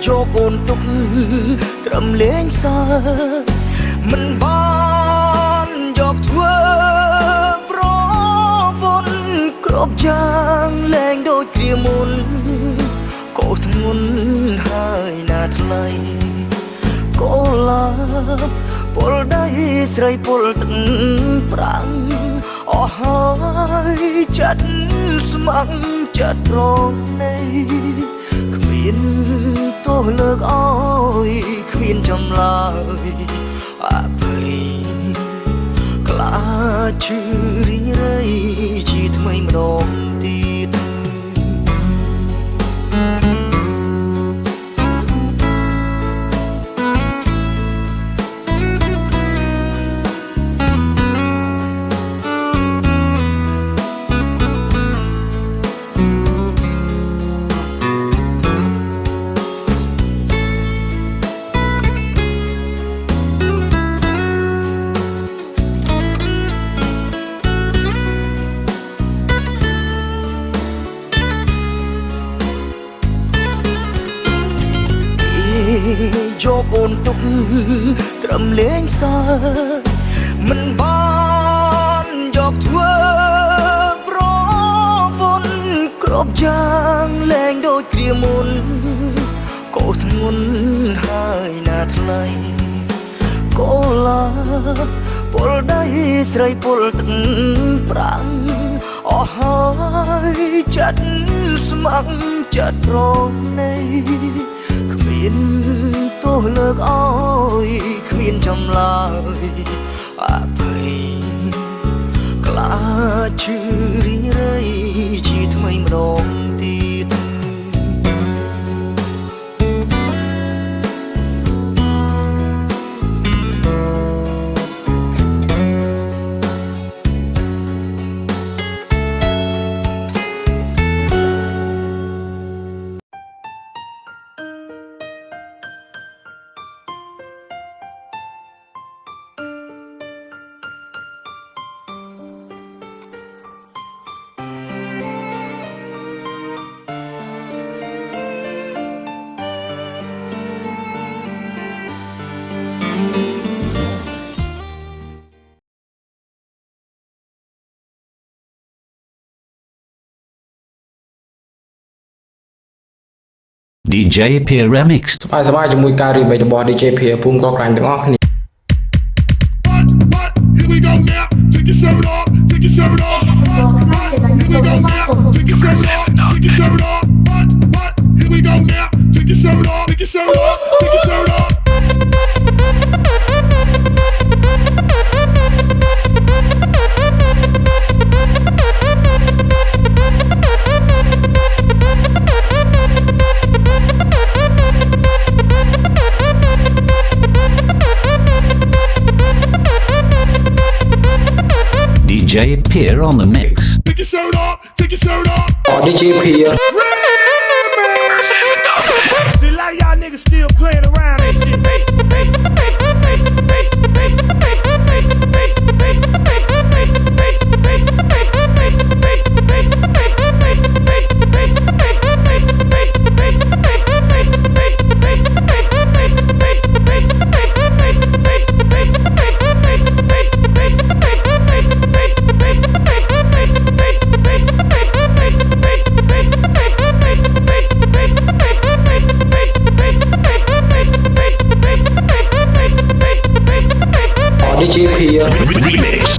យកអូនទុកត្រឹមលេងសើចមិនបានយកធ្វើប្រពន្ធគ្រប់យ៉ាងលែងដូចគ្រាមុនកោធ្ងន់ហើយណាថ្លៃកោឡាបពលដៃស្រីពលទឹកប្រាំងអស់ហើយចិត្តស្ម័គ្រចិត្តរងនៃគ្មានទោះលើកអើយគ្មានចម្លើយអភ័យខ្លាចឈឺរីងរៃជាថ្មីម្ដងទៀត យកអូនទុកត្រឹមលេងសើចមិនបានយកធ្វើប្រពន្ធគ្រប់យ៉ាងលែងដូចគ្រាមុនកោធ្ងន់ហើយណាថ្លៃកោឡាពលដៃស្រីពលទឹកប្រាំងអស់ហើយចិត្តស្ម័គ្រចិត្តរងនៃគ្មានទោះលើកអើយគ្មានចម្លើយអភ័យខ្លាចឈឺរីងរៃជាថ្មីម្ដងទៀត DJ Peer Remix สบายជាមួយការរៀបរបស់ DJ Peer ភូមិកក្រាញ់ទាំងអស់គ្នា Here we go now. Take your shirt off. Take your shirt off. Take your shirt off. Take your shirt off. Here we go now. Take your shirt off. Take your shirt off. Take your shirt off. DJ Peer on the mix. Take your shirt off. Take your shirt off. DJ Peer See, a lot of y'all niggas still playing around and shit. DJ Peer Remix.